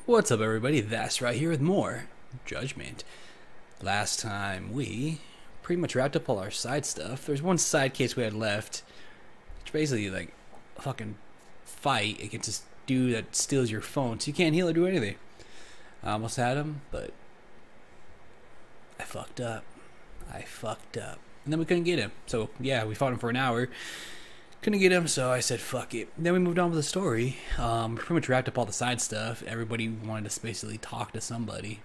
What's up, everybody? That's right here with more Judgment. Last time we pretty much wrapped up all our side stuff. There's one side case we had left. It's basically like a fucking fight against this dude that steals your phone, so you can't heal or do anything. I almost had him, but I fucked up. And then we couldn't get him. So yeah, we fought him for an hour. Couldn't get him, so I said fuck it. Then we moved on with the story. Pretty much wrapped up all the side stuff. Everybody wanted to basically talk to somebody.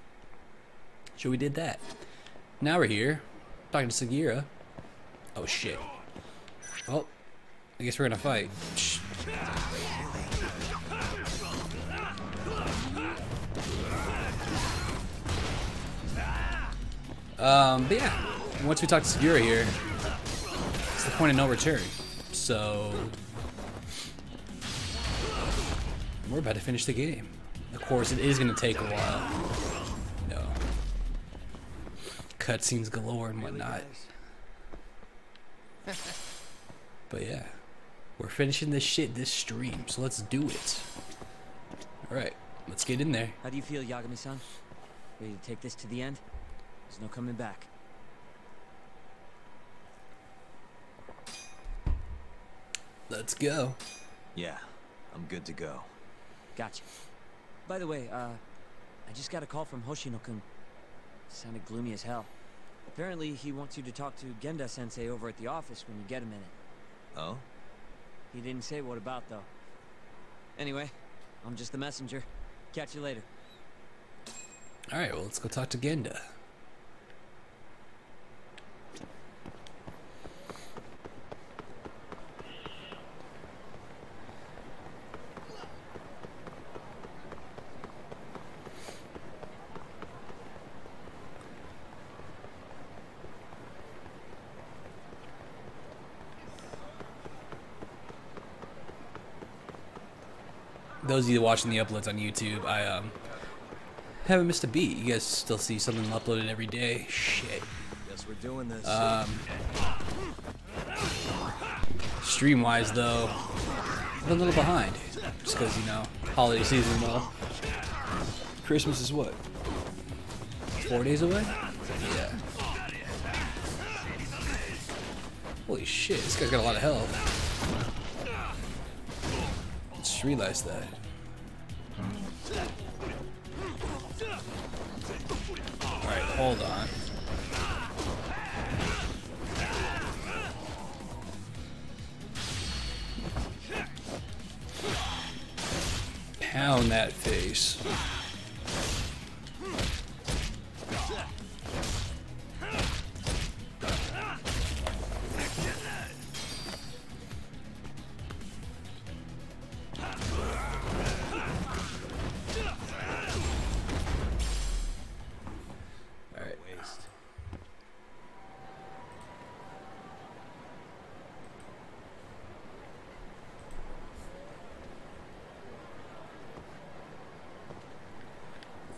So we did that. Now we're here, talking to Sagira. Oh shit. Well, I guess we're gonna fight. But yeah, once we talk to Sagira here, it's the point of no return. So we're about to finish the game. Of course, it is going to take a while. No. Cutscenes galore and whatnot. But yeah, we're finishing this shit this stream, so let's do it. Alright, let's get in there. How do you feel, Yagami-san? Ready to take this to the end? There's no coming back. Let's go. Yeah, I'm good to go. Gotcha. By the way, I just got a call from Hoshino-kun. Sounded gloomy as hell. Apparently, he wants you to talk to Genda-sensei over at the office when you get a minute. Oh? He didn't say what about, though. Anyway, I'm just the messenger. Catch you later. Alright, well, let's go talk to Genda. Those of you watching the uploads on YouTube, I haven't missed a beat. You guys still see something uploaded every day. Shit. Guess we're doing this. Stream-wise, though, I'm a little behind. Just because, you know, holiday season and all. Christmas is what? 4 days away? Yeah. Holy shit, this guy's got a lot of health. Just realized that. Alright, hold on. Pound that face.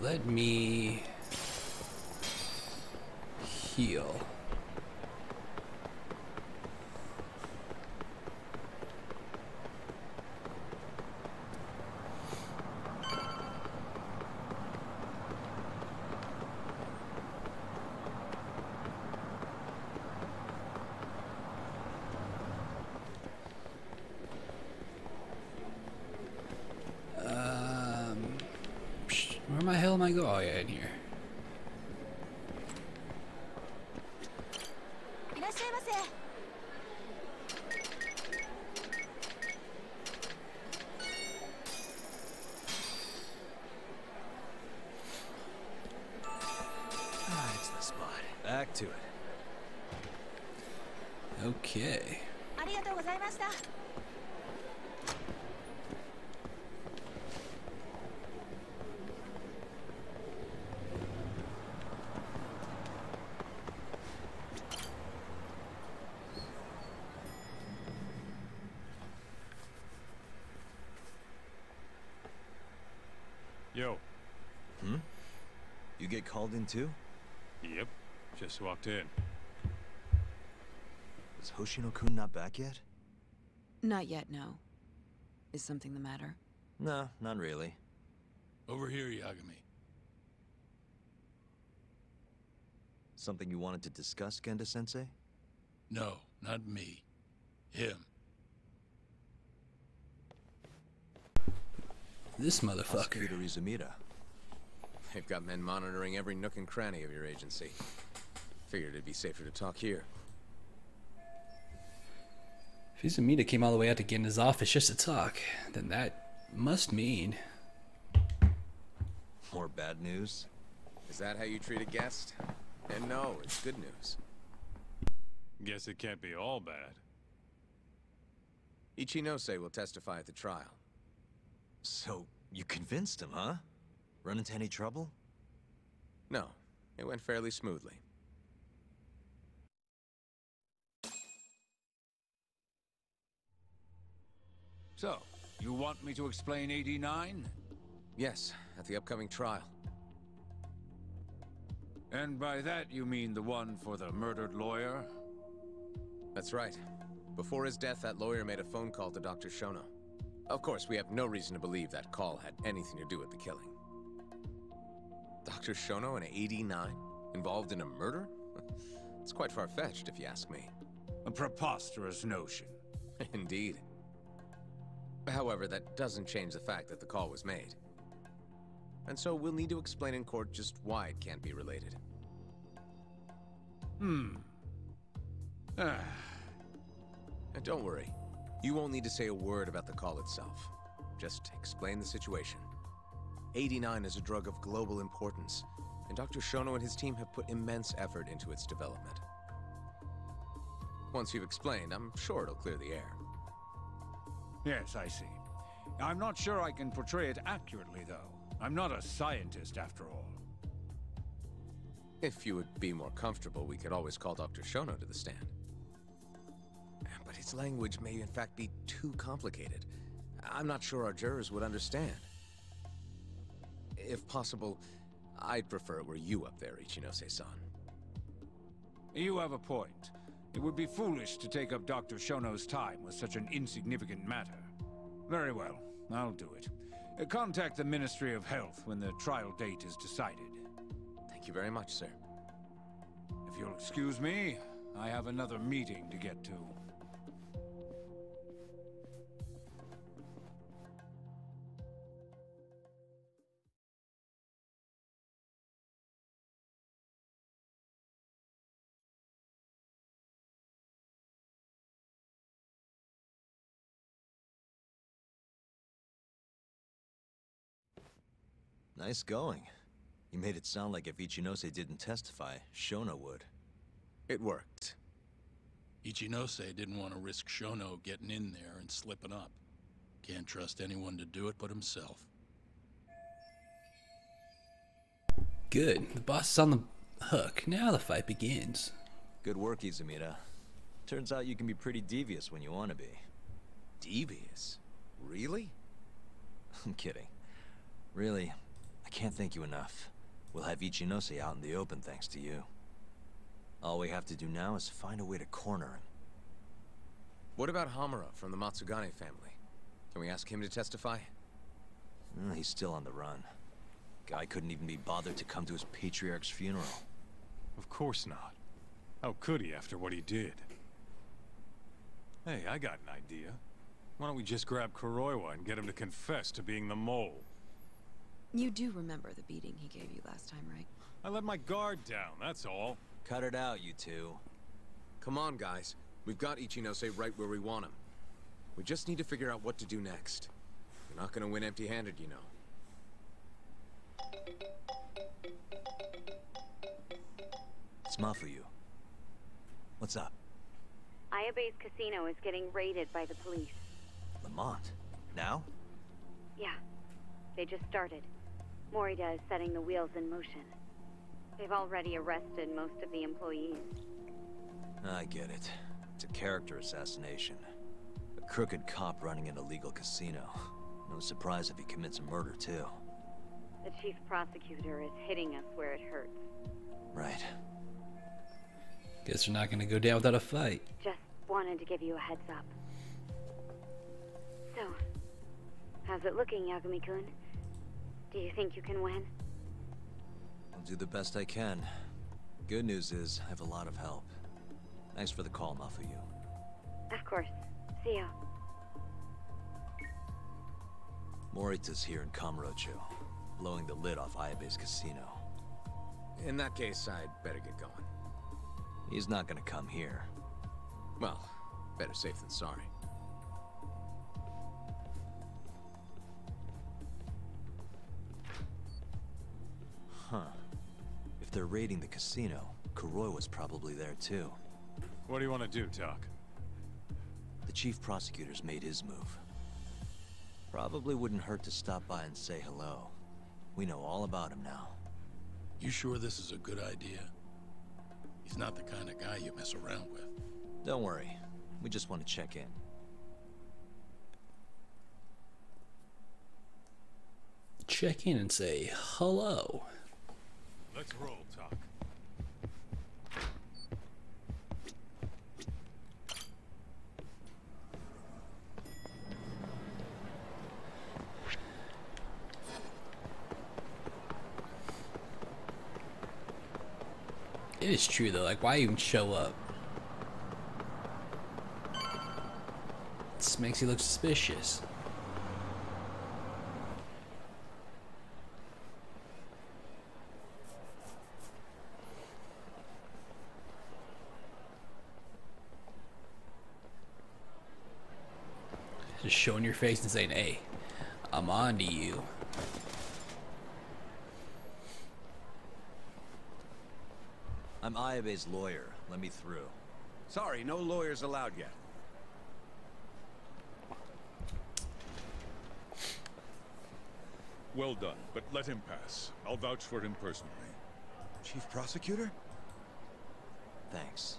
Let me heal. Where the hell am I going? Oh yeah, in here. Ah, it's the spot. Back to it. Okay. Yo. You get called in too? Yep. Just walked in. Is Hoshino-kun not back yet? Not yet, no. Is something the matter? No, not really. Oh Over here, Yagami. Something you wanted to discuss, Genda-sensei? No, not me. Him. This motherfucker. Prosecutor Izumida. They've got men monitoring every nook and cranny of your agency. Figured it'd be safer to talk here. If Izumida came all the way out to get in his office just to talk, then that must mean... More bad news? Is that how you treat a guest? And no, it's good news. Guess it can't be all bad. Ichinose will testify at the trial. So, you convinced him, huh? Run into any trouble? No, it went fairly smoothly. So, you want me to explain 89? Yes, at the upcoming trial. And by that you mean the one for the murdered lawyer? That's right. Before his death, that lawyer made a phone call to Dr. Shono. Of course, we have no reason to believe that call had anything to do with the killing. Dr. Shono and 89? Involved in a murder? It's quite far-fetched, if you ask me. A preposterous notion. Indeed. However, that doesn't change the fact that the call was made. And so we'll need to explain in court just why it can't be related. And don't worry. You won't need to say a word about the call itself. Just explain the situation. 89 is a drug of global importance, and Dr. Shono and his team have put immense effort into its development. Once you've explained, I'm sure it'll clear the air. Yes, I see. I'm not sure I can portray it accurately, though. I'm not a scientist, after all. If you would be more comfortable, we could always call Dr. Shono to the stand. But his language may in fact be too complicated. I'm not sure our jurors would understand. If possible, I'd prefer it were you up there, Ichinose-san. You have a point. It would be foolish to take up Dr. Shono's time with such an insignificant matter. Very well, I'll do it. Contact the Ministry of Health when the trial date is decided. Thank you very much, sir. If you'll excuse me, I have another meeting to get to. Nice going. You made it sound like if Ichinose didn't testify, Shono would. It worked. Ichinose didn't want to risk Shono getting in there and slipping up. Can't trust anyone to do it but himself. Good. The boss is on the hook. Now the fight begins. Good work, Izumida. Turns out you can be pretty devious when you want to be. Devious? Really? I'm kidding. Really, I can't thank you enough. We'll have Ichinose out in the open thanks to you. All we have to do now is find a way to corner him. What about Hamura from the Matsugane family? Can we ask him to testify? He's still on the run. Guy couldn't even be bothered to come to his patriarch's funeral. Of course not. How could he after what he did? Hey, I got an idea. Why don't we just grab Kuroiwa and get him to confess to being the mole? You do remember the beating he gave you last time, right? I let my guard down, that's all. Cut it out, you two. Come on, guys. We've got Ichinose right where we want him. We just need to figure out what to do next. We're not gonna win empty-handed, you know. It's Mafuyu. What's up? Ayabe's casino is getting raided by the police. Lamont? Now? Yeah. They just started. Morita is setting the wheels in motion. They've already arrested most of the employees. I get it. It's a character assassination. A crooked cop running an illegal casino. No surprise if he commits a murder, too. The chief prosecutor is hitting us where it hurts. Right. Guess we're not gonna go down without a fight. Just wanted to give you a heads up. So, how's it looking, Yagami-kun? Do you think you can win? I'll do the best I can. Good news is, I have a lot of help. Thanks for the call, Mafuyu. Of course. See ya. Morita's here in Kamurocho, blowing the lid off Ayabe's casino. In that case, I'd better get going. He's not gonna come here. Well, better safe than sorry. Huh. If they're raiding the casino, Kuroi was probably there too. What do you want to do, Doc? The chief prosecutor's made his move. Probably wouldn't hurt to stop by and say hello. We know all about him now. You sure this is a good idea? He's not the kind of guy you mess around with. Don't worry. We just want to check in. Check in and say hello. Let's roll, Doc. It is true though, like why even show up? This makes you look suspicious. Just showing your face and saying, hey, I'm on to you. I'm Ayabe's lawyer. Let me through. Sorry, no lawyers allowed yet. Well done, but let him pass. I'll vouch for him personally. Chief Prosecutor? Thanks.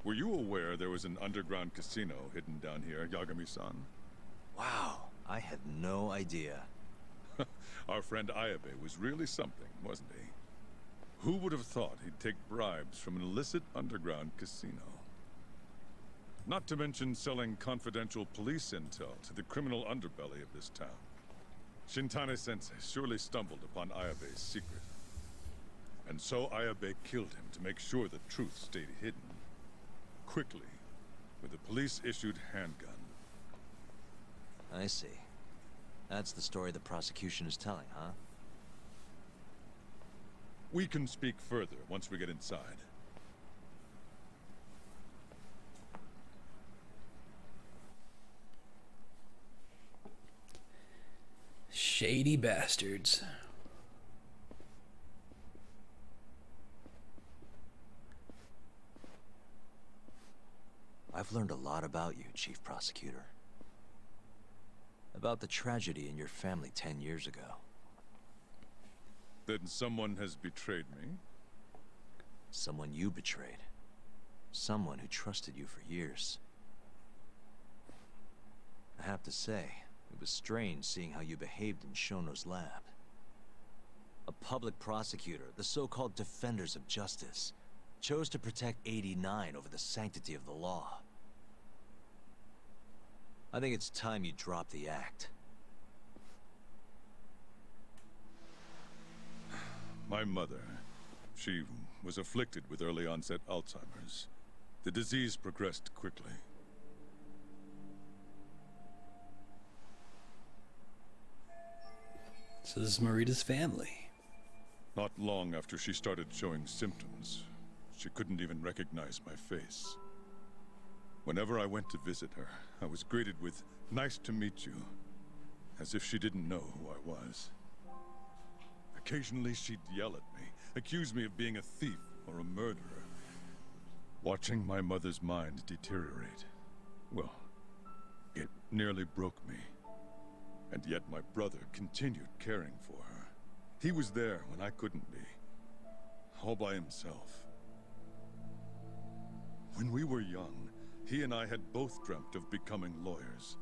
Were you aware there was an underground casino hidden down here, Yagami-san? Wow, I had no idea. Our friend Ayabe was really something, wasn't he? Who would have thought he'd take bribes from an illicit underground casino? Not to mention selling confidential police intel to the criminal underbelly of this town. Shintane-sensei surely stumbled upon Ayabe's secret. And so Ayabe killed him to make sure the truth stayed hidden. Quickly, with a police-issued handgun. I see. That's the story the prosecution is telling, huh? We can speak further once we get inside. Shady bastards. I've learned a lot about you, Chief Prosecutor. About the tragedy in your family 10 years ago. Then someone has betrayed me? Someone you betrayed. Someone who trusted you for years. I have to say, it was strange seeing how you behaved in Shono's lab. A public prosecutor, the so-called defenders of justice, chose to protect 89 over the sanctity of the law. I think it's time you drop the act. My mother, she was afflicted with early onset Alzheimer's. The disease progressed quickly. So this is Morita's family. Not long after she started showing symptoms, she couldn't even recognize my face. Whenever I went to visit her, I was greeted with, "Nice to meet you," as if she didn't know who I was. Occasionally she'd yell at me, accuse me of being a thief or a murderer. Watching my mother's mind deteriorate, well, it nearly broke me. And yet my brother continued caring for her. He was there when I couldn't be, all by himself. When we were young, he and I had both dreamt of becoming lawyers.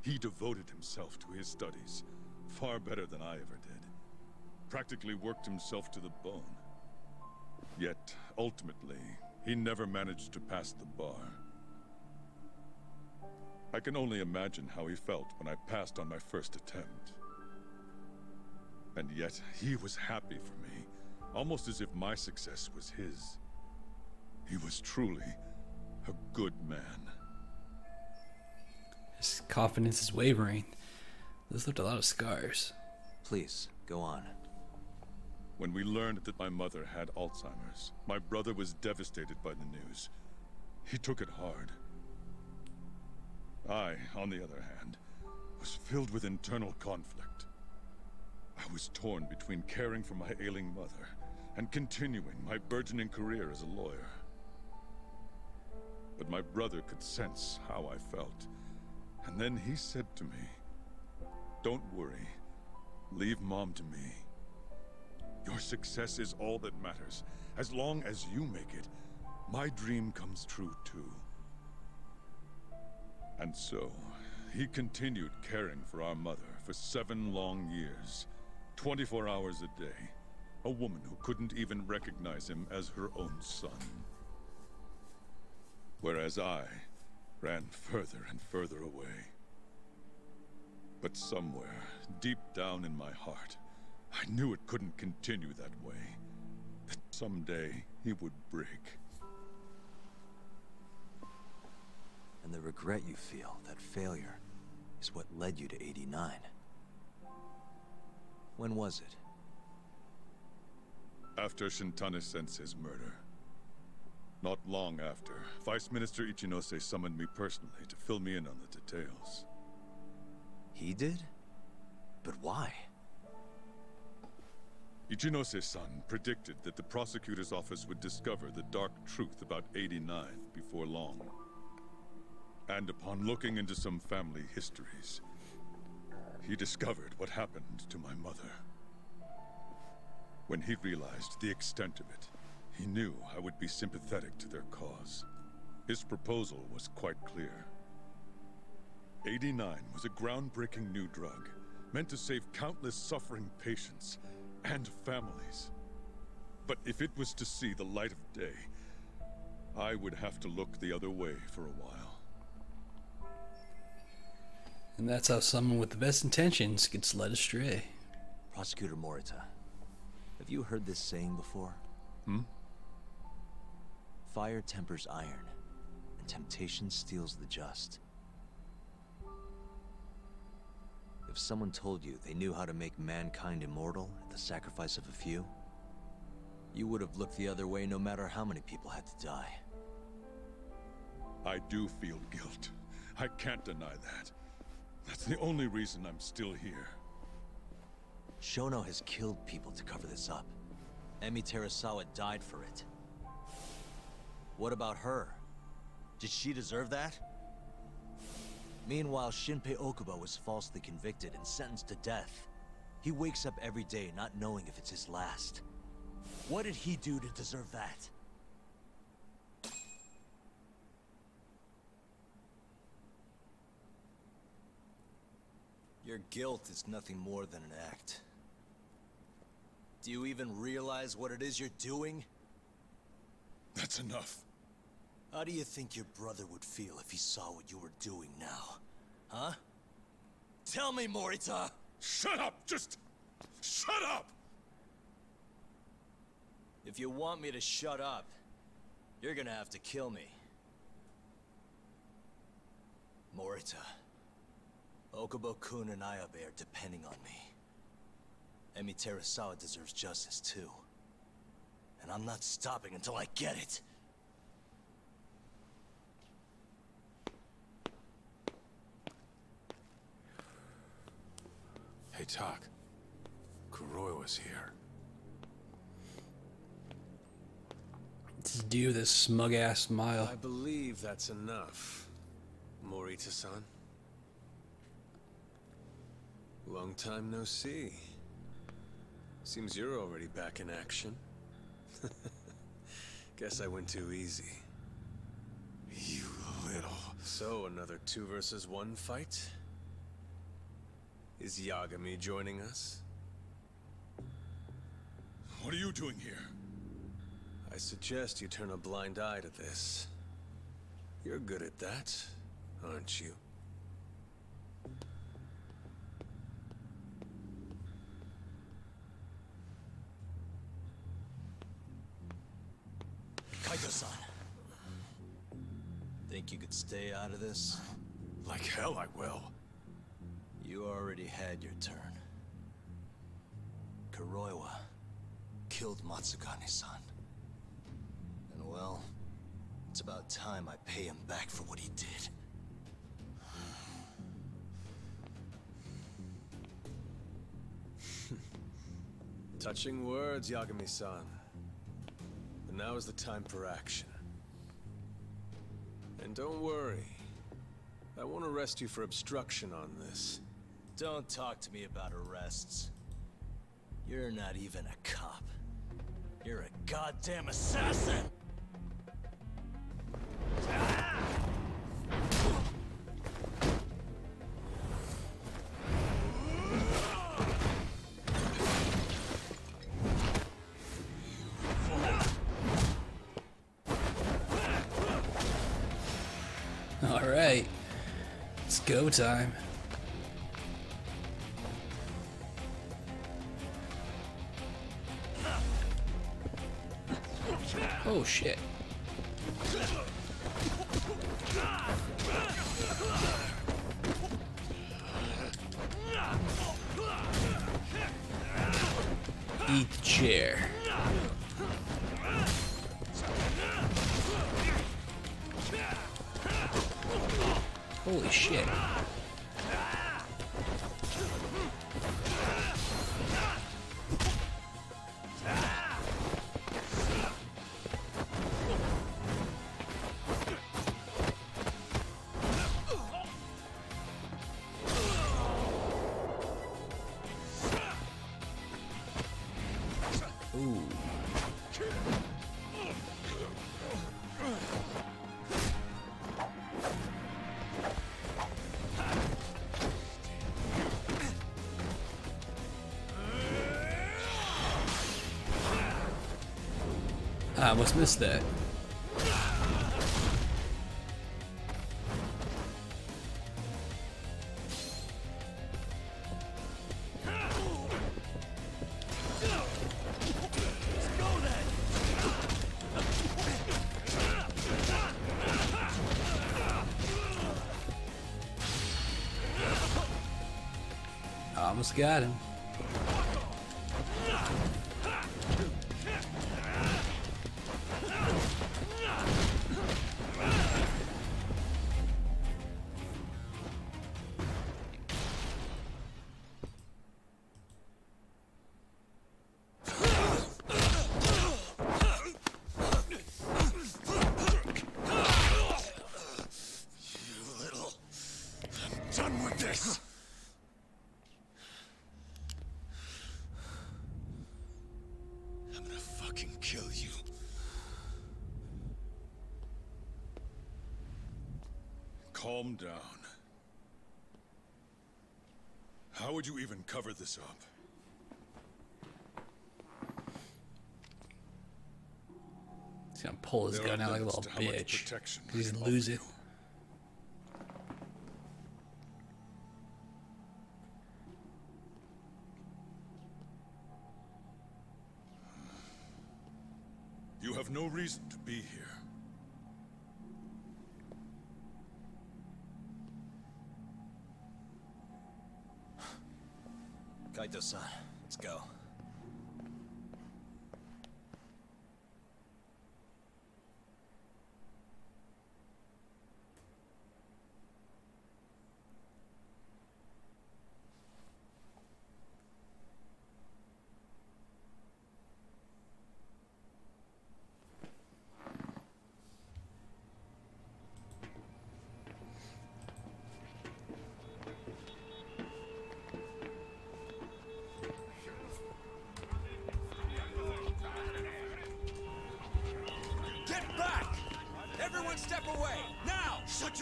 He devoted himself to his studies, far better than I ever did. Practically worked himself to the bone. Yet, ultimately, he never managed to pass the bar. I can only imagine how he felt when I passed on my first attempt. And yet, he was happy for me, almost as if my success was his. He was truly a good man. His confidence is wavering. This left a lot of scars. Please, go on. When we learned that my mother had Alzheimer's, my brother was devastated by the news. He took it hard. I, on the other hand, was filled with internal conflict. I was torn between caring for my ailing mother and continuing my burgeoning career as a lawyer. But my brother could sense how I felt, and then he said to me, "Don't worry. Leave Mom to me. Your success is all that matters. As long as you make it, my dream comes true too." And so, he continued caring for our mother for 7 long years, 24 hours a day, a woman who couldn't even recognize him as her own son. Whereas I ran further and further away. But somewhere, deep down in my heart, I knew it couldn't continue that way. That someday he would break. And the regret you feel, that failure, is what led you to 89. When was it? After Shintane-sensei's murder. Not long after, Vice Minister Ichinose summoned me personally to fill me in on the details. He did? But why? Ichinose-san predicted that the prosecutor's office would discover the dark truth about 89 before long. And upon looking into some family histories, he discovered what happened to my mother. When he realized the extent of it, he knew I would be sympathetic to their cause. His proposal was quite clear. 89 was a groundbreaking new drug, meant to save countless suffering patients and families. But if it was to see the light of day, I would have to look the other way for a while. And that's how someone with the best intentions gets led astray. Prosecutor Morita, have you heard this saying before? Fire tempers iron, and temptation steals the just. If someone told you they knew how to make mankind immortal at the sacrifice of a few, you would have looked the other way no matter how many people had to die. I do feel guilt. I can't deny that. That's the only reason I'm still here. Shono has killed people to cover this up. Emi Terasawa died for it. What about her? Did she deserve that? Meanwhile, Shinpei Okubo was falsely convicted and sentenced to death. He wakes up every day not knowing if it's his last. What did he do to deserve that? Your guilt is nothing more than an act. Do you even realize what it is you're doing? That's enough. How do you think your brother would feel if he saw what you were doing now? Huh? Tell me, Morita! Shut up! Just shut up! If you want me to shut up, you're gonna have to kill me. Morita, Okubo-kun and Ayabe are depending on me. Emi Terasawa deserves justice too. And I'm not stopping until I get it. Hey, Tak. Kuroi was here. This dude with this smug ass smile. I believe that's enough, Morita-san. Long time no see. Seems you're already back in action. Guess I went too easy. You So, another 2 versus 1 fight? Is Yagami joining us? What are you doing here? I suggest you turn a blind eye to this. You're good at that, aren't you? Kaito-san. Think you could stay out of this? Like hell I will. You already had your turn. Kuroiwa killed Matsugane-san. And well, it's about time I pay him back for what he did. Touching words, Yagami-san. But now is the time for action. And don't worry. I won't arrest you for obstruction on this. Don't talk to me about arrests. You're not even a cop. You're a goddamn assassin! All right, it's go time. Oh shit. Eat the chair. Holy shit. Ooh. I almost missed that. Almost got him. Done with this! I'm gonna fucking kill you. Calm down. How would you even cover this up? He's gonna pull his There gun are out like a limits little to how much bitch. protection I He's can gonna lose offer it. You have no reason to be here. Kaito-san, let's go.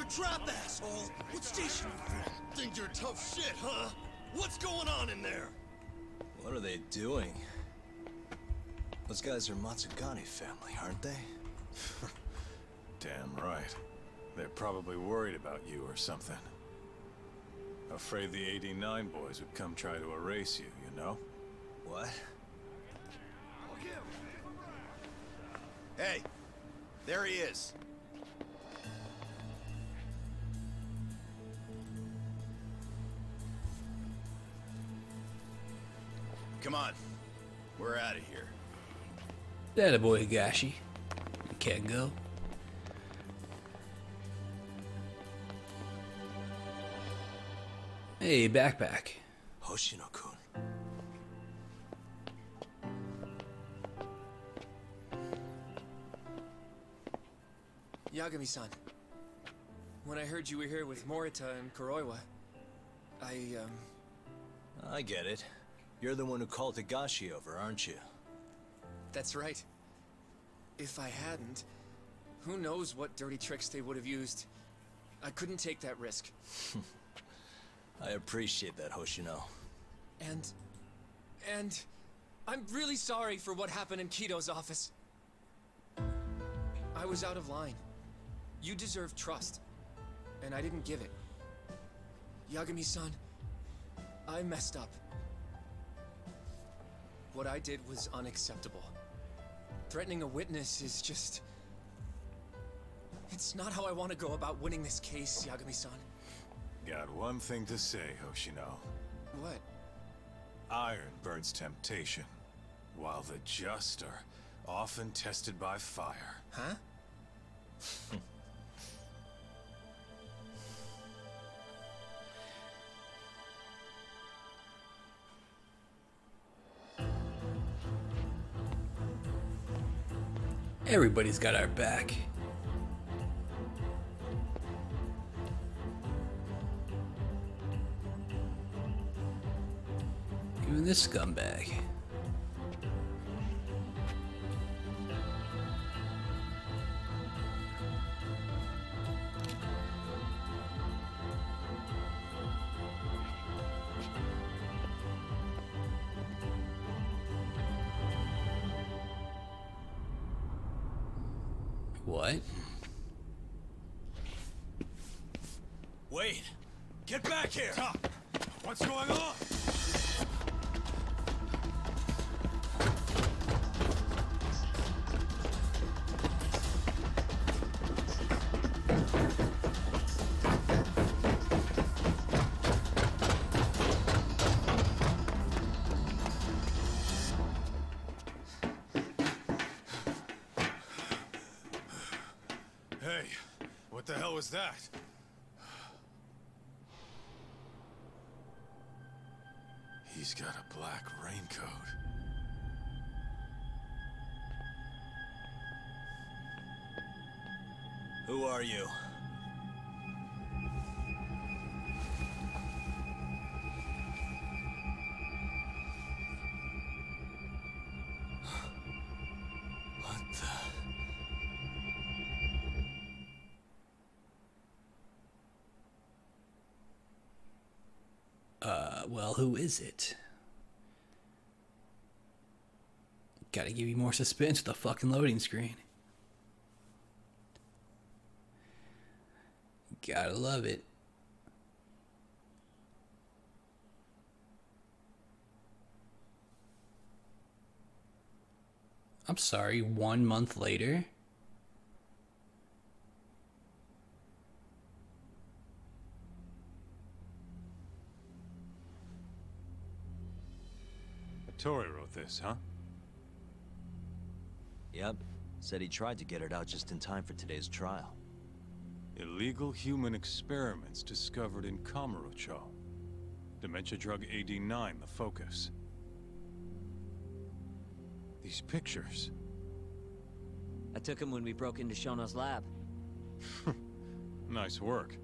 your trap, asshole! What station you from? Think you're tough shit, huh? What's going on in there? What are they doing? Those guys are Matsugane family, aren't they? Damn right. They're probably worried about you or something. Afraid the 89 boys would come try to erase you, you know? What? Hey, there he is. Come on, we're out of here. That a boy, Higashi. You can't go. Hey, backpack. Hoshino-kun. Yagami-san, when I heard you were here with Morita and Kuroiwa, I get it. You're the one who called Higashi over, aren't you? That's right. If I hadn't, who knows what dirty tricks they would have used. I couldn't take that risk. I appreciate that, Hoshino. And I'm really sorry for what happened in Kito's office. I was out of line. You deserve trust, and I didn't give it. Yagami-san, I messed up. What I did was unacceptable. Threatening a witness is just... It's not how I want to go about winning this case, Yagami-san. Got one thing to say, Hoshino. What? Iron burns temptation, while the just are often tested by fire. Huh? Everybody's got our back. Even this scumbag. What? Wait! Get back here! What's going on? Hey, what the hell was that? He's got a black raincoat. Who are you? What the... Well, who is it? Gotta give you more suspense with the fucking loading screen. Gotta love it. I'm sorry, 1 month later? Tori wrote this, huh? Yep. Said he tried to get it out just in time for today's trial. Illegal human experiments discovered in Kamurocho. Dementia drug AD9, the focus. These pictures. I took them when we broke into Shono's lab. Nice work.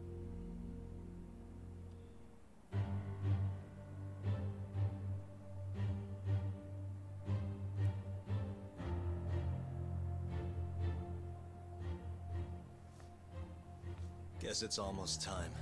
Guess guess it's almost time.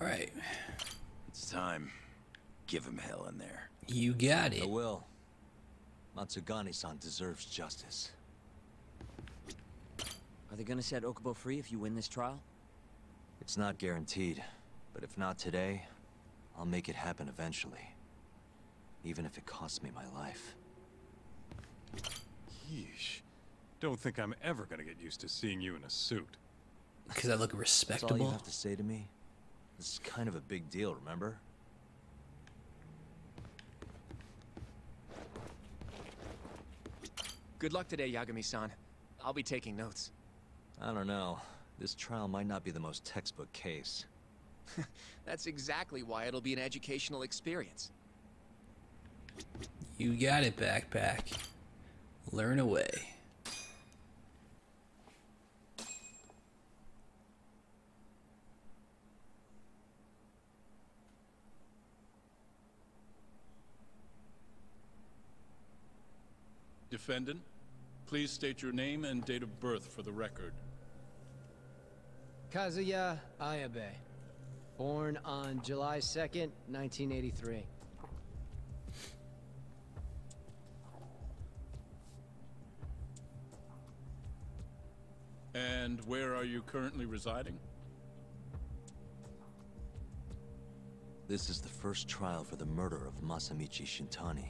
All right. It's time. Give him hell in there. You got it. I will. Matsugane-san deserves justice. Are they gonna set Okubo free if you win this trial? It's not guaranteed, but if not today, I'll make it happen eventually. Even if it costs me my life. Yeesh. Don't think I'm ever gonna get used to seeing you in a suit. Because I look respectable. That's all you have to say to me? This is kind of a big deal, remember? Good luck today, Yagami-san. I'll be taking notes. I don't know. This trial might not be the most textbook case. That's exactly why it'll be an educational experience. You got it, Backpack. Learn away. Defendant, please state your name and date of birth for the record. Kazuya Ayabe. Born on July 2nd, 1983. And where are you currently residing? This is the first trial for the murder of Masamichi Shintani.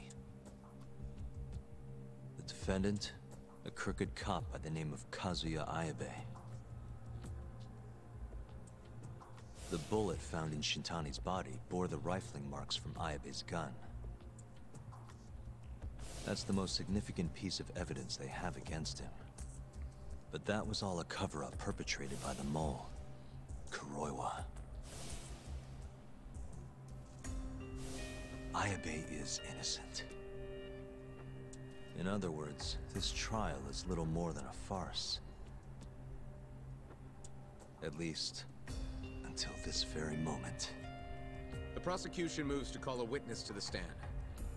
The defendant, a crooked cop by the name of Kazuya Ayabe. The bullet found in Shintani's body bore the rifling marks from Ayabe's gun. That's the most significant piece of evidence they have against him. But that was all a cover-up perpetrated by the mole, Kuroiwa. Ayabe is innocent. In other words, this trial is little more than a farce. At least, until this very moment. The prosecution moves to call a witness to the stand.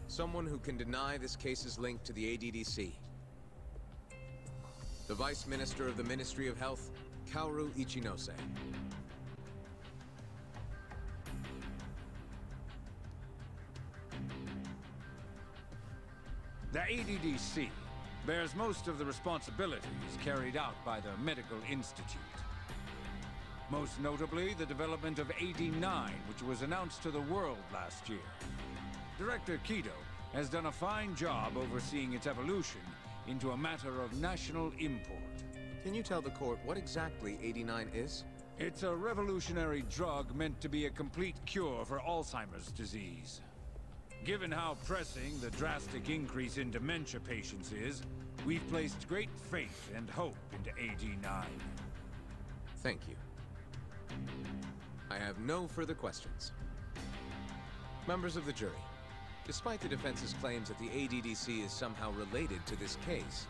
Someone who can deny this case's link to the ADDC. The Vice Minister of the Ministry of Health, Kaoru Ichinose. The ADDC bears most of the responsibilities carried out by the Medical Institute. Most notably, the development of AD-9, which was announced to the world last year. Director Kido has done a fine job overseeing its evolution into a matter of national import. Can you tell the court what exactly AD-9 is? It's a revolutionary drug meant to be a complete cure for Alzheimer's disease. Given how pressing the drastic increase in dementia patients is, we've placed great faith and hope into AD-9. Thank you. I have no further questions. Members of the jury, despite the defense's claims that the ADDC is somehow related to this case,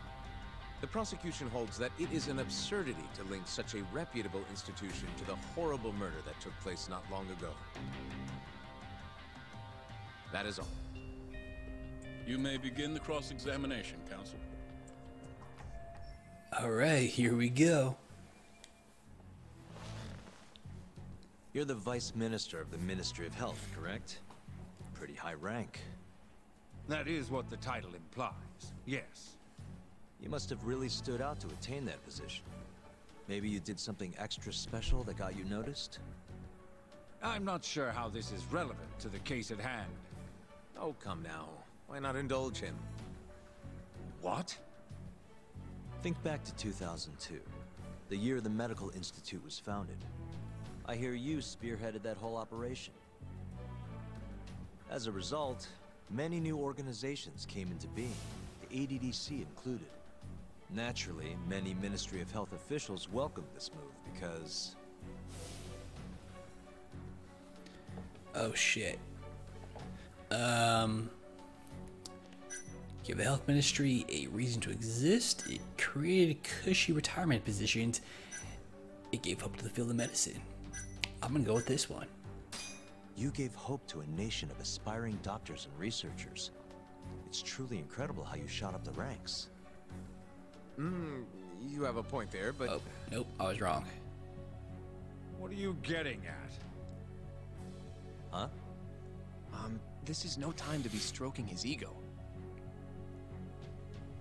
the prosecution holds that it is an absurdity to link such a reputable institution to the horrible murder that took place not long ago. That is all. You may begin the cross-examination, counsel. All right, here we go. You're the Vice Minister of the Ministry of Health, correct? Pretty high rank. That is what the title implies, yes. You must have really stood out to attain that position. Maybe you did something extra special that got you noticed? I'm not sure how this is relevant to the case at hand. Oh, come now. Why not indulge him? What? Think back to 2002, the year the Medical Institute was founded. I hear you spearheaded that whole operation. As a result, many new organizations came into being, the ADDC included. Naturally, many Ministry of Health officials welcomed this move because... Oh shit. Give the health ministry a reason to exist. It created cushy retirement positions. It gave hope to the field of medicine. I'm gonna go with this one. You gave hope to a nation of aspiring doctors and researchers. It's truly incredible how you shot up the ranks. You have a point there, but... Oh, nope, I was wrong. What are you getting at? Huh? This is no time to be stroking his ego.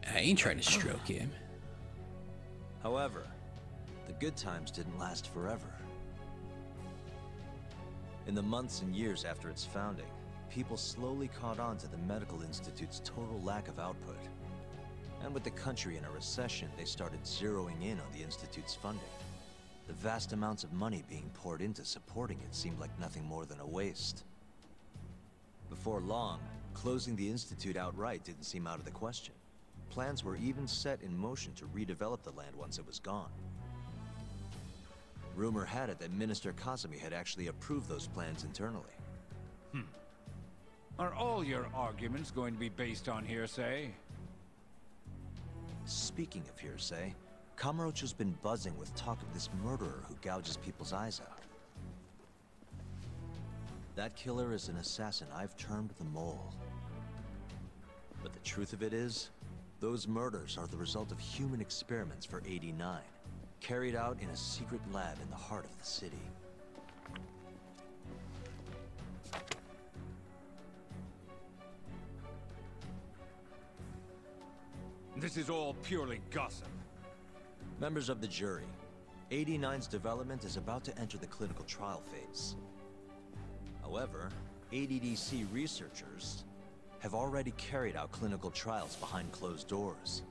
I ain't trying to stroke him. However, the good times didn't last forever. In the months and years after its founding, people slowly caught on to the Medical Institute's total lack of output. And with the country in a recession, they started zeroing in on the Institute's funding. The vast amounts of money being poured into supporting it seemed like nothing more than a waste. Before long, closing the Institute outright didn't seem out of the question. Plans were even set in motion to redevelop the land once it was gone. Rumor had it that Minister Kazumi had actually approved those plans internally. Are all your arguments going to be based on hearsay? Speaking of hearsay, Kamurocho's been buzzing with talk of this murderer who gouges people's eyes out. That killer is an assassin I've termed the Mole. But the truth of it is, those murders are the result of human experiments for 89, carried out in a secret lab in the heart of the city. This is all purely gossip. Members of the jury, 89's development is about to enter the clinical trial phase. However, ADDC researchers have already carried out clinical trials behind closed doors.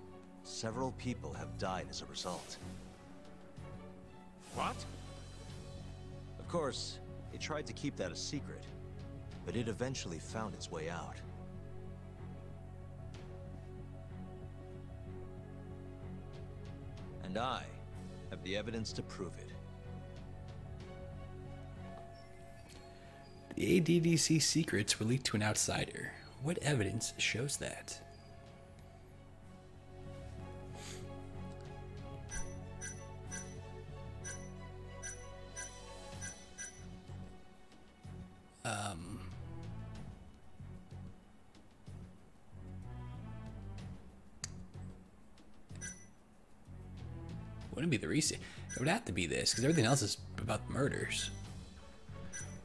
Several people have died as a result. What? Of course, they tried to keep that a secret, but it eventually found its way out. And I have the evidence to prove it. The ADDC secrets were leaked to an outsider. What evidence shows that? Wouldn't be the recent. It would have to be this, because everything else is about the murders.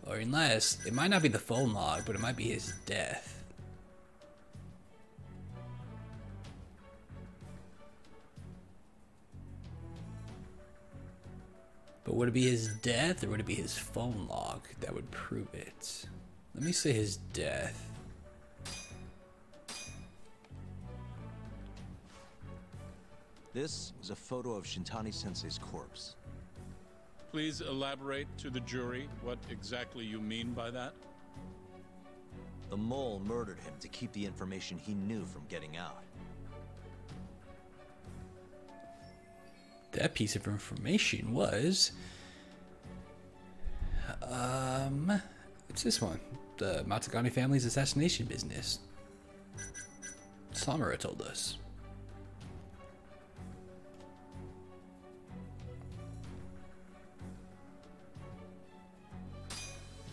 Or unless, it might not be the phone log, but it might be his death. But would it be his death, or would it be his phone log that would prove it? Let me say his death. This is a photo of Shintani-sensei's corpse. Please elaborate to the jury what exactly you mean by that. The Mole murdered him to keep the information he knew from getting out. That piece of information was... what's this one? The Matsugane family's assassination business. Samura told us.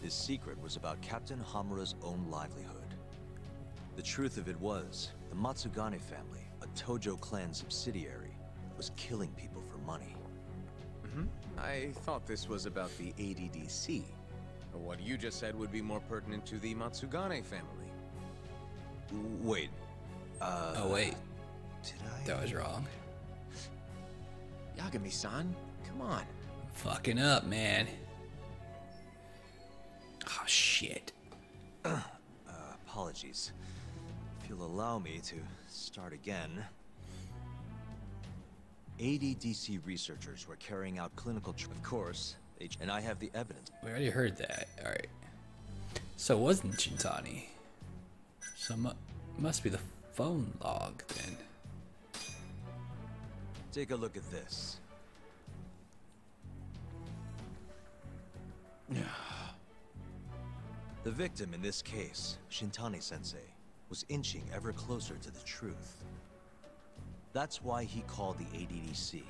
His secret was about Captain Hamura's own livelihood. The truth of it was, the Matsugane family, a Tojo clan subsidiary, was killing people for money. I thought this was about the ADDC. But what you just said would be more pertinent to the Matsugane family. Wait. Oh, wait. Did I? That was wrong. Yagami-san, come on. Fucking up, man. Oh, shit. Apologies. If you'll allow me to start again. ADDC researchers were carrying out clinical Of course, And I have the evidence. We already heard that. Alright. So it wasn't Shintani. So must be the phone log then. Take a look at this. The victim in this case, Shintani-sensei, was inching ever closer to the truth. That's why he called the ADDC.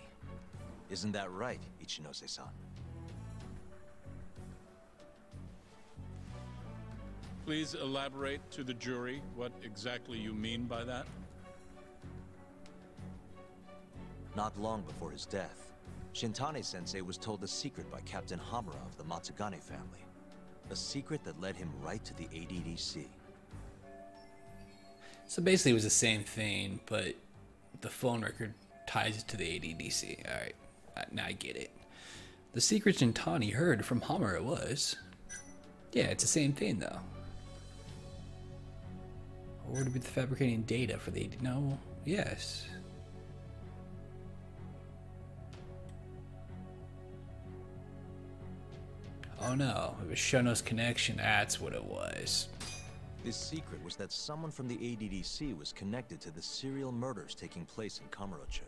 Isn't that right, Ichinose-san? Please elaborate to the jury what exactly you mean by that. Not long before his death, Shintani-sensei was told a secret by Captain Hamura of the Matsugane family. A secret that led him right to the ADDC. So basically it was the same thing, but the phone record ties it to the ADDC. Alright, now I get it. The secret Shintani heard from Hamura was... Yeah, it's the same thing though. Or would it be the fabricating data for the ADDC? No, yes. Oh no, it was Shono's connection, that's what it was. This secret was that someone from the ADDC was connected to the serial murders taking place in Kamurocho.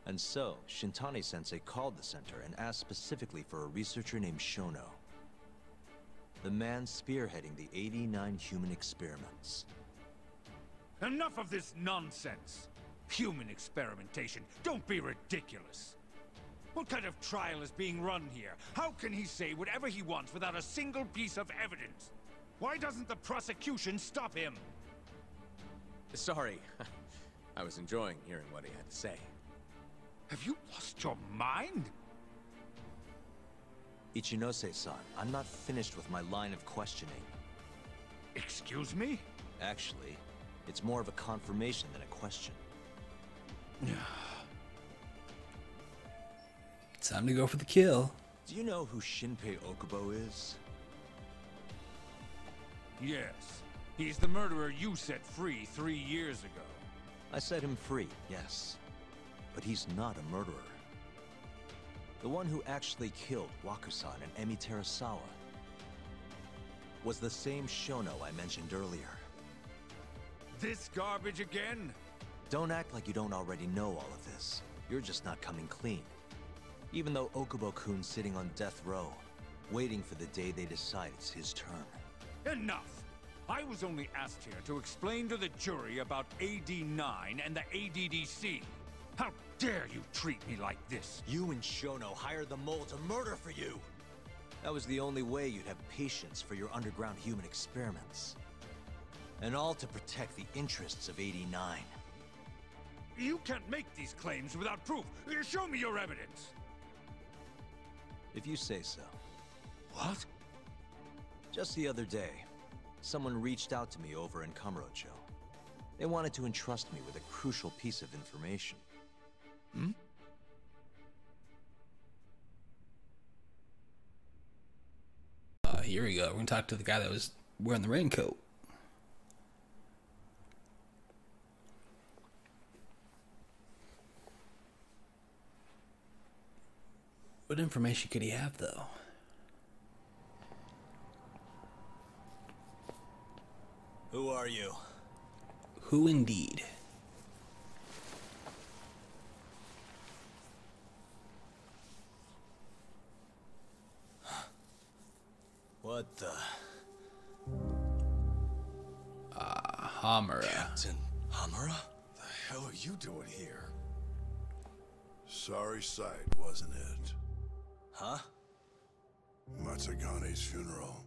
And so, Shintani-sensei called the center and asked specifically for a researcher named Shono. The man spearheading the 89 human experiments. Enough of this nonsense! Human experimentation, don't be ridiculous! What kind of trial is being run here? How can he say whatever he wants without a single piece of evidence? Why doesn't the prosecution stop him? Sorry. I was enjoying hearing what he had to say. Have you lost your mind? Ichinose-san, I'm not finished with my line of questioning. Excuse me? Actually, it's more of a confirmation than a question. It's time to go for the kill. Do you know who Shinpei Okubo is? Yes. He's the murderer you set free 3 years ago. I set him free, yes. But he's not a murderer. The one who actually killed Wakusan and Emi Terasawa was the same Shono I mentioned earlier. This garbage again? Don't act like you don't already know all of this. You're just not coming clean. Even though Okubo-kun's sitting on death row, waiting for the day they decide it's his turn. Enough! I was only asked here to explain to the jury about AD9 and the ADDC. How dare you treat me like this? You and Shono hired the mole to murder for you! That was the only way you'd have patience for your underground human experiments. And all to protect the interests of AD9. You can't make these claims without proof. Show me your evidence! If you say so. What? Just the other day, someone reached out to me over in Kamurocho. They wanted to entrust me with a crucial piece of information. Hmm? Here we go. We're gonna talk to the guy that was wearing the raincoat. What information could he have, though? Who are you? Who indeed? What the? Hamura. Captain Hamura? The hell are you doing here? Sorry sight, wasn't it? Huh? Matsugane's funeral.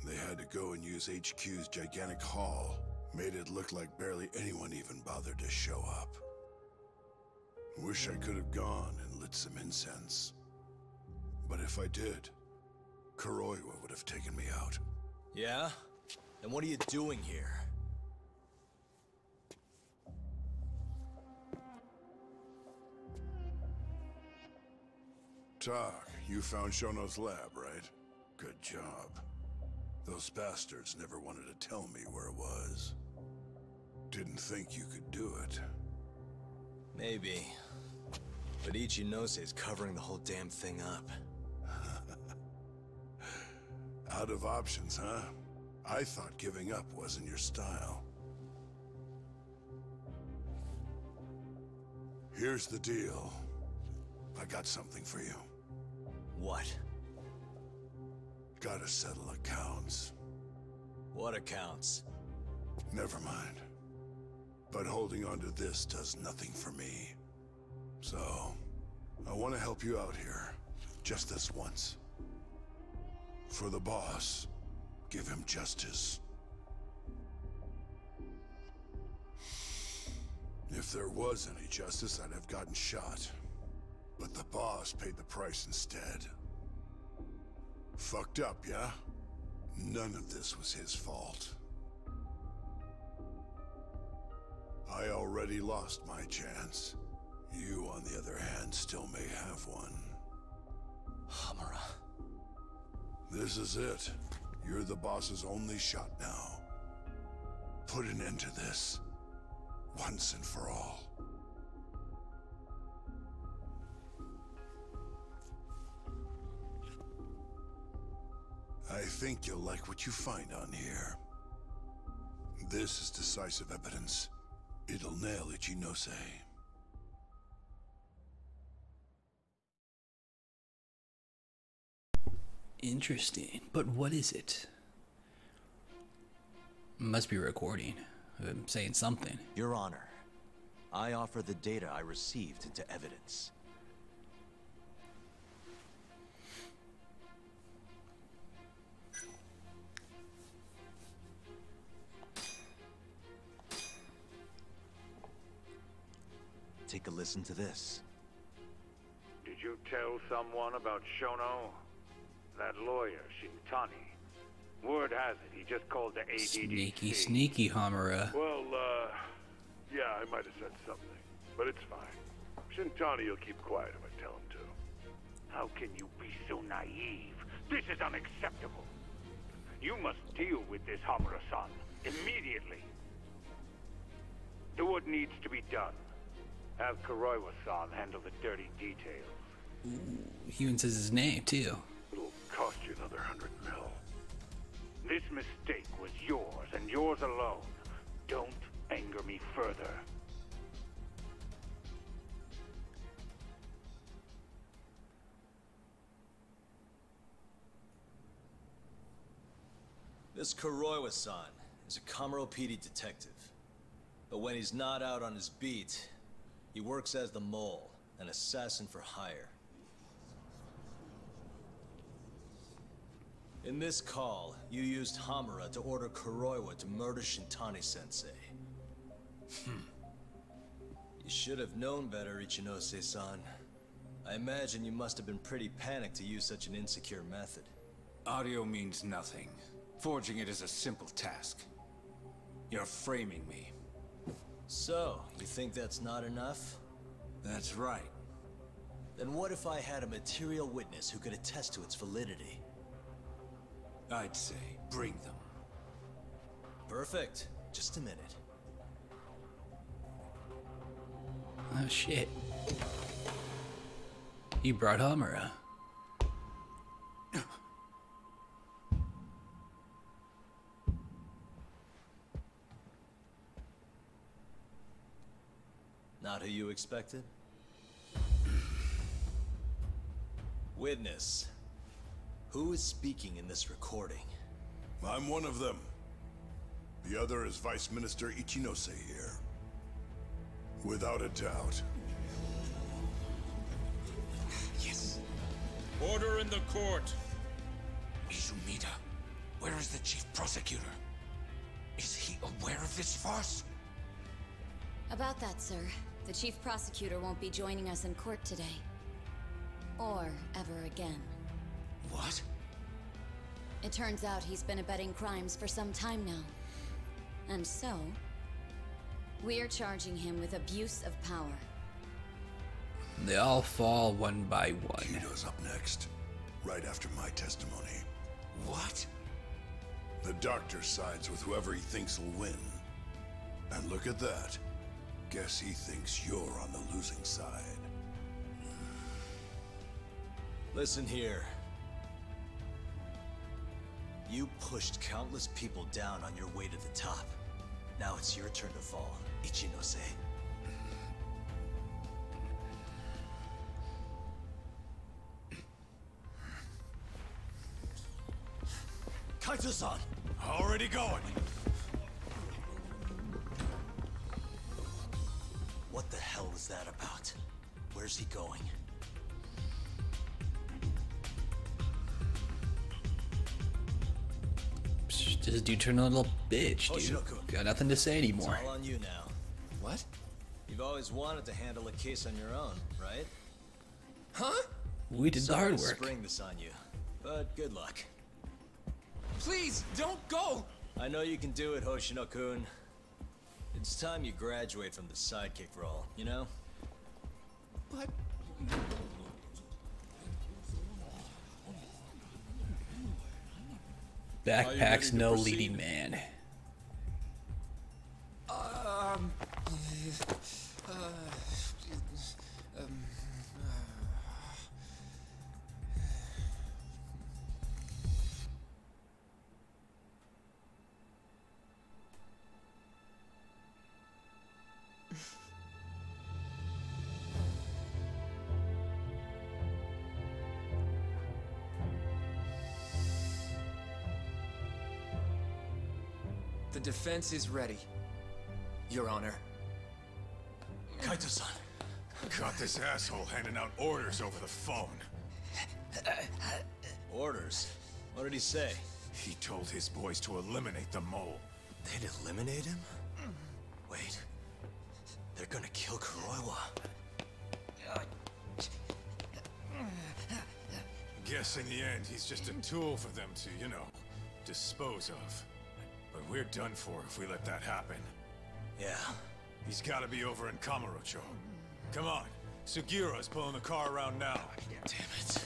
They had to go and use HQ's gigantic hall. Made it look like barely anyone even bothered to show up. Wish I could have gone and lit some incense. But if I did, Kuroiwa would have taken me out. Yeah? Then what are you doing here? Tak, you found Shono's lab, right? Good job. Those bastards never wanted to tell me where it was. Didn't think you could do it. Maybe. But Ichinose is covering the whole damn thing up. Out of options, huh? I thought giving up wasn't your style. Here's the deal. I got something for you. What? Gotta settle accounts. What accounts? Never mind. But holding on to this does nothing for me. So, I want to help you out here. Just this once. For the boss, give him justice. If there was any justice, I'd have gotten shot. But the boss paid the price instead. Fucked up, yeah? None of this was his fault. I already lost my chance. You, on the other hand, still may have one. Hamura. This is it. You're the boss's only shot now. Put an end to this. Once and for all. I think you'll like what you find on here. This is decisive evidence. It'll nail Ichinose. Interesting. But what is it? Must be recording. Saying something. Your Honor, I offer the data I received into evidence. Take a listen to this. Did you tell someone about Shono? That lawyer, Shintani. Word has it, he just called the ADDC. Sneaky Hamura. Well, yeah, I might have said something. But it's fine. Shintani will keep quiet if I tell him to. How can you be so naive? This is unacceptable. You must deal with this, Hamura-san, immediately. Do what needs to be done. Have Kuroiwa-san handle the dirty details. Ooh, he even says his name, too. It'll cost you another 100 mil. This mistake was yours, and yours alone. Don't anger me further. This Kuroiwa-san is a Kamuro PD detective. But when he's not out on his beat, he works as the Mole, an assassin for hire. In this call, you used Hamura to order Kuroiwa to murder Shintani-sensei. You should have known better, Ichinose-san. I imagine you must have been pretty panicked to use such an insecure method. Audio means nothing. Forging it is a simple task. You're framing me. So, you think that's not enough? That's right. Then what if I had a material witness who could attest to its validity? I'd say, bring them. Perfect. Just a minute. Oh shit. He brought Hamura. Not who you expected? Witness. Who is speaking in this recording? I'm one of them. The other is Vice Minister Ichinose here. Without a doubt. Yes. Order in the court. Izumida, where is the chief prosecutor? Is he aware of this farce? About that, sir. The chief prosecutor won't be joining us in court today. Or ever again. What? It turns out he's been abetting crimes for some time now. And so, we're charging him with abuse of power. They all fall one by one. Kido's up next, right after my testimony. What? The doctor sides with whoever he thinks will win. And look at that. Guess he thinks you're on the losing side. Listen here. You pushed countless people down on your way to the top. Now it's your turn to fall, Ichinose. Kaito-san! Already going. What the hell was that about? Where's he going? This dude turned a little bitch, dude. Got nothing to say anymore. It's all on you now. What? You've always wanted to handle a case on your own, right? Huh? We did the hard work. Sorry to spring this on you, but good luck. Please, don't go! I know you can do it, Hoshino-kun. It's time you graduate from the sidekick role, you know? But... Backpacks, no leading man. The defense is ready, Your Honor. Kaito-san. Caught this asshole handing out orders over the phone. Orders? What did he say? He told his boys to eliminate the mole. They'd eliminate him? Wait. They're gonna kill Kuroiwa. Guess in the end, he's just a tool for them to, you know, dispose of. But we're done for if we let that happen. Yeah. He's gotta be over in Kamurocho. Come on. Sugiura's pulling the car around now. Damn it.